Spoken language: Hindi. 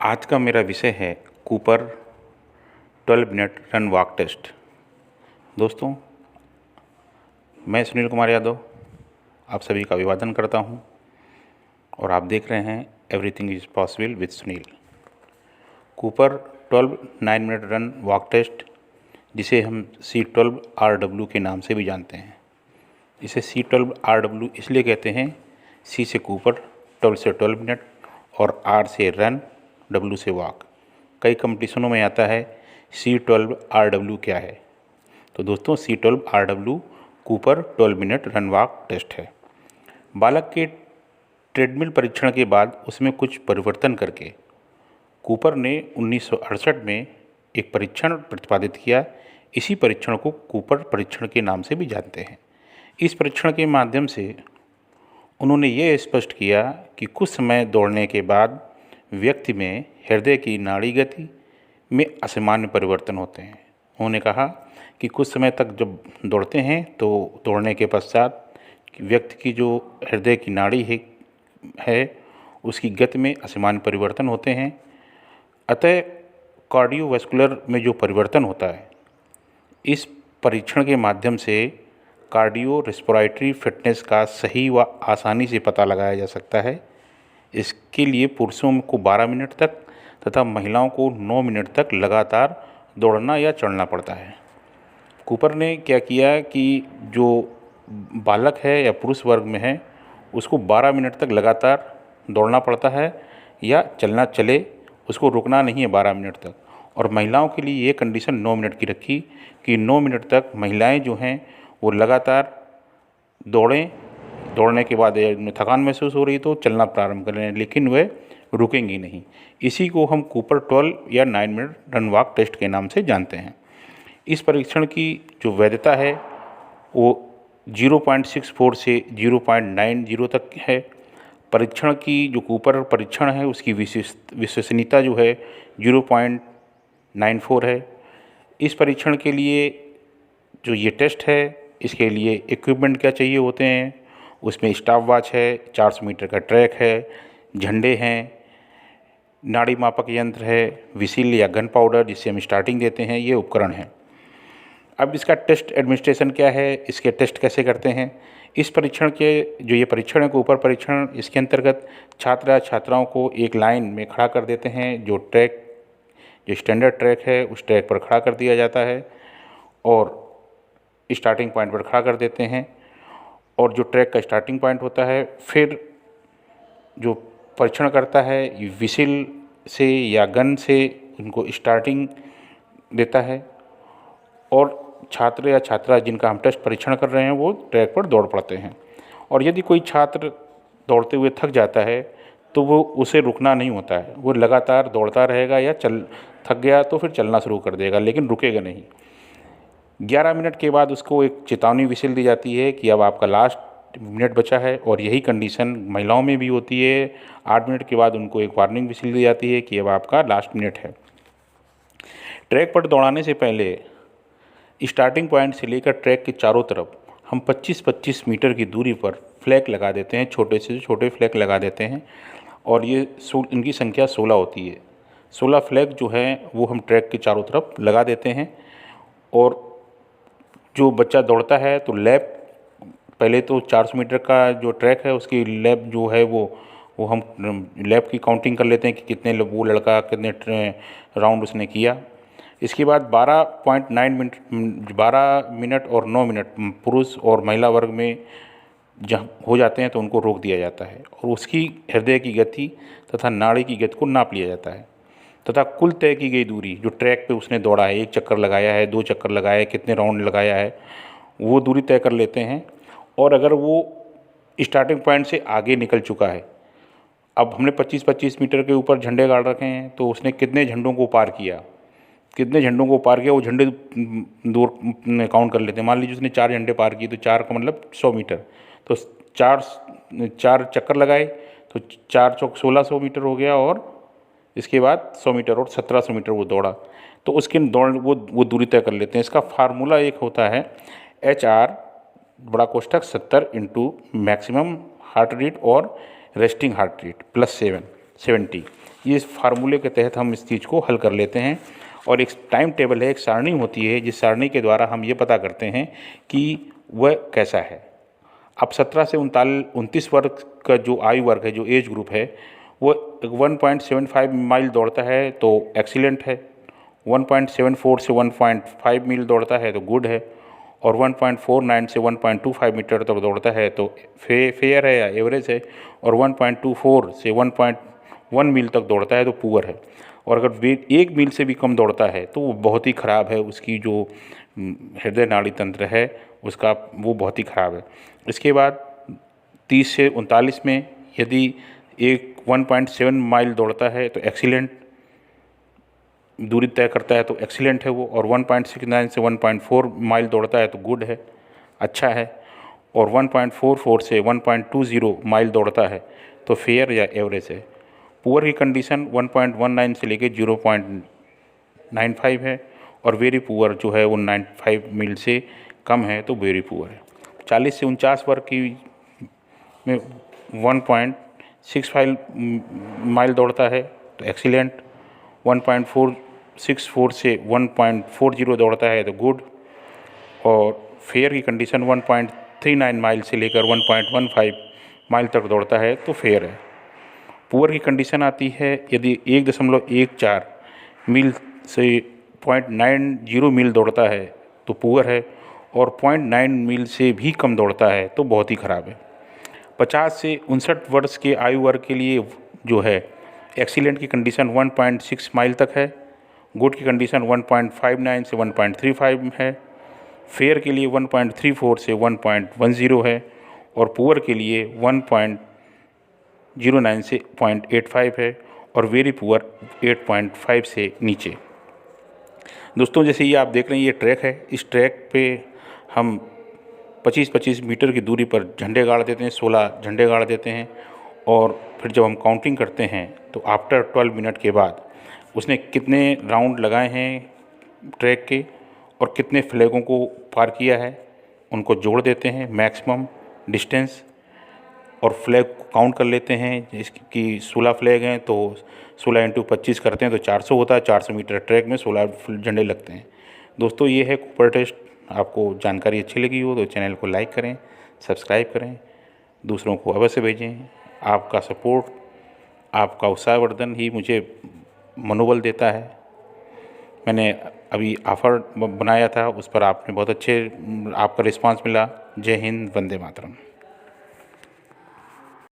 आज का मेरा विषय है Cooper 12 minute run walk test. दोस्तों, मैं सुनील कुमार यादव आप सभी का अभिवादन करता हूं और आप देख रहे हैं everything is possible with Sunil. Cooper 12 9 minute run walk test, जिसे हम C12RW के नाम से भी जानते हैं। इसे C12RW इसलिए कहते हैं, C से कूपर, 12 से 12 मिनट और R से रन, W से वॉक। कई कंपटीशनों में आता है C12RW क्या है। तो दोस्तों, C12RW Cooper 12 minute run walk test है। बालक के ट्रेडमिल परीक्षण के बाद उसमें कुछ परिवर्तन करके कूपर ने 1968 में एक परीक्षण प्रतिपादित किया। इसी परीक्षण को कूपर परीक्षण के नाम से भी जानते हैं। इस परीक्षण के माध्यम से उन्होंने ये स्पष्ट किया कि कुछ समय दौड़ने के बाद व्यक्ति में हृदय की नाड़ी गति में असामान्य परिवर्तन होते हैं। उन्होंने कहा कि कुछ समय तक जब दौड़ते हैं तो दौड़ने के पश्चात व्यक्ति की जो हृदय की नाड़ी है उसकी गति में असामान्य परिवर्तन होते हैं। अतः कार्डियोवैस्कुलर में जो परिवर्तन होता है, इस परीक्षण के माध्यम से कार्डियो रेस्पिरेटरी फिटनेस का सही व आसानी से पता लगाया जा सकता है। इसके लिए पुरुषों को 12 मिनट तक तथा महिलाओं को 9 मिनट तक लगातार दौड़ना या चढ़ना पड़ता है। कूपर ने क्या किया कि जो बालक है या पुरुष वर्ग में है उसको 12 मिनट तक लगातार दौड़ना पड़ता है या चले, उसको रुकना नहीं है 12 मिनट तक। और महिलाओं के लिए ये कंडीशन 9 मिनट की रखी कि 9 मिनट तक महिलाएं जो हैं वो लगातार दौड़ें। दौड़ने के बाद उन्हें थकान महसूस हो रही तो चलना प्रारंभ करें, लेकिन वे रुकेंगी नहीं। इसी को हम कूपर 12 या 9 मिनट रन वॉक टेस्ट के नाम से जानते हैं। इस परीक्षण की जो वैधता है वो 0.64 से 0.90 तक है। परीक्षण की जो कूपर परीक्षण है उसकी विश्वसनीयता जो है 0.94 है। इस परीक्षण के लिए जो ये टेस्ट है, इसके लिए इक्विपमेंट क्या चाहिए होते हैं, उसमें स्टॉप वॉच है, 400 मीटर का ट्रैक है, झंडे हैं, नाड़ी मापक यंत्र है, विसिल या गन पाउडर जिससे हम स्टार्टिंग देते हैं, ये उपकरण हैं। अब इसका टेस्ट एडमिनिस्ट्रेशन क्या है, इसके टेस्ट कैसे करते हैं। इस परीक्षण के जो ये परीक्षण है ऊपर परीक्षण, इसके अंतर्गत छात्र छात्राओं को एक लाइन में खड़ा कर देते हैं। जो स्टैंडर्ड ट्रैक है उस ट्रैक पर खड़ा कर दिया जाता है और स्टार्टिंग पॉइंट पर खड़ा कर देते हैं। और जो ट्रैक का स्टार्टिंग पॉइंट होता है, फिर जो परीक्षण करता है विसिल से या गन से उनको स्टार्टिंग देता है और छात्र या छात्रा जिनका हम टेस्ट परीक्षण कर रहे हैं वो ट्रैक पर दौड़ पड़ते हैं। और यदि कोई छात्र दौड़ते हुए थक जाता है तो वो उसे रुकना नहीं होता है, वो लगातार दौड़ता रहेगा या थक गया तो फिर चलना शुरू कर देगा, लेकिन रुकेगा नहीं। 11 मिनट के बाद उसको एक चेतावनी विसिल दी जाती है कि अब आपका लास्ट मिनट बचा है। और यही कंडीशन महिलाओं में भी होती है। 8 मिनट के बाद उनको एक वार्निंग विसिल दी जाती है कि अब आपका लास्ट मिनट है। ट्रैक पर दौड़ाने से पहले स्टार्टिंग पॉइंट से लेकर ट्रैक के चारों तरफ हम 25-25 मीटर की दूरी पर फ्लैग लगा देते हैं, छोटे से छोटे फ्लैग लगा देते हैं। और ये इनकी संख्या 16 होती है। 16 फ्लैग जो है वो हम ट्रैक के चारों तरफ लगा देते हैं। और जो बच्चा दौड़ता है तो लैप, पहले तो 400 मीटर का जो ट्रैक है उसकी लैप जो है वो हम लैप की काउंटिंग कर लेते हैं कि कितने वो लड़का कितने राउंड उसने किया। इसके बाद 12 मिनट और 9 मिनट पुरुष और महिला वर्ग में जब हो जाते हैं तो उनको रोक दिया जाता है और उसकी हृदय की गति तथा नाड़ी की गति को नाप लिया जाता है तथा कुल तय की गई दूरी जो ट्रैक पे उसने दौड़ा है, 1 चक्कर लगाया है, 2 चक्कर लगाया है, कितने राउंड लगाया है, वो दूरी तय कर लेते हैं। और अगर वो स्टार्टिंग पॉइंट से आगे निकल चुका है, अब हमने 25-25 मीटर के ऊपर झंडे गाड़ रखे हैं तो उसने कितने झंडों को पार किया, वो झंडे दूर काउंट कर लेते हैं। मान लीजिए उसने 4 झंडे पार किए तो 4 का मतलब 100 मीटर, तो 4 चक्कर लगाए तो 4 चौक 1600 मीटर हो गया। और इसके बाद 100 मीटर और 1700 मीटर वो दौड़ा तो उसके दौड़ वो दूरी तय कर लेते हैं। इसका फार्मूला एक होता है HR बड़ा कोष्ठक 70 इंटू मैक्सिमम हार्ट रेट और रेस्टिंग हार्ट रेट +7। 70। ये इस फार्मूले के तहत हम इस चीज़ को हल कर लेते हैं। और एक टाइम टेबल है, एक सारणी होती है, जिस सारणी के द्वारा हम ये पता करते हैं कि वह कैसा है। अब 17 से 29 वर्ग का जो आयु वर्ग है, जो एज ग्रुप है, वो 1.75 माइल दौड़ता है तो एक्सीलेंट है, 1.74 से 1.5 मील दौड़ता है तो गुड है, और 1.49 से 1.25 मीटर तक दौड़ता है तो फेयर है या एवरेज है, और 1.24 से 1.1 मील तक दौड़ता है तो पुअर है। और अगर 1 मील से भी कम दौड़ता है तो वो बहुत ही ख़राब है, उसकी जो हृदय नाड़ी तंत्र है उसका वो बहुत ही ख़राब है। इसके बाद 30 से 39 में यदि एक 1.7 माइल दौड़ता है तो एक्सीलेंट दूरी तय करता है तो एक्सीलेंट है वो, और 1.69 से 1.4 माइल दौड़ता है तो गुड है, अच्छा है, और 1.44 से 1.20 माइल दौड़ता है तो फेयर या एवरेज है। पुअर की कंडीशन 1.19 से लेके 0.95 है, और वेरी पुअर जो है वो 95 मील से कम है तो वेरी पुअर है। 40 से 49 वर्ग की में 1.65 माइल दौड़ता है तो एक्सीलेंट, 1.464 से 1.40 दौड़ता है तो गुड, और फेयर की कंडीशन 1.39 माइल से लेकर 1.15 माइल तक दौड़ता है तो फेयर है। पुअर की कंडीशन आती है यदि 1.14 मील से 0.90 मील दौड़ता है तो पुअर है, और 0.9 मील से भी कम दौड़ता है तो बहुत ही ख़राब है। 50 से 59 वर्ष के आयु वर्ग के लिए जो है एक्सीलेंट की कंडीशन 1.6 माइल तक है, गुड की कंडीशन 1.59 से 1.35 है, फेयर के लिए 1.34 से 1.10 है, और पुअर के लिए 1.09 से 0.85 है, और वेरी पुअर 8.5 से नीचे। दोस्तों, जैसे ये आप देख रहे हैं, ये ट्रैक है। इस ट्रैक पे हम 25-25 मीटर की दूरी पर झंडे गाड़ देते हैं, 16 झंडे गाड़ देते हैं, और फिर जब हम काउंटिंग करते हैं तो आफ्टर 12 मिनट के बाद उसने कितने राउंड लगाए हैं ट्रैक के और कितने फ्लैगों को पार किया है उनको जोड़ देते हैं मैक्सिमम डिस्टेंस, और फ्लैग को काउंट कर लेते हैं। जिसकी 16 फ्लैग हैं तो 16 × 25 करते हैं तो 400 होता है। 400 मीटर ट्रैक में 16 झंडे लगते हैं। दोस्तों, ये है कूपर टेस्ट। आपको जानकारी अच्छी लगी हो तो चैनल को लाइक करें, सब्सक्राइब करें, दूसरों को अवश्य भेजें। आपका सपोर्ट, आपका उत्साहवर्धन ही मुझे मनोबल देता है। मैंने अभी ऑफ़र बनाया था, उस पर आपने बहुत अच्छे आपका रिस्पांस मिला। जय हिंद, वंदे मातरम।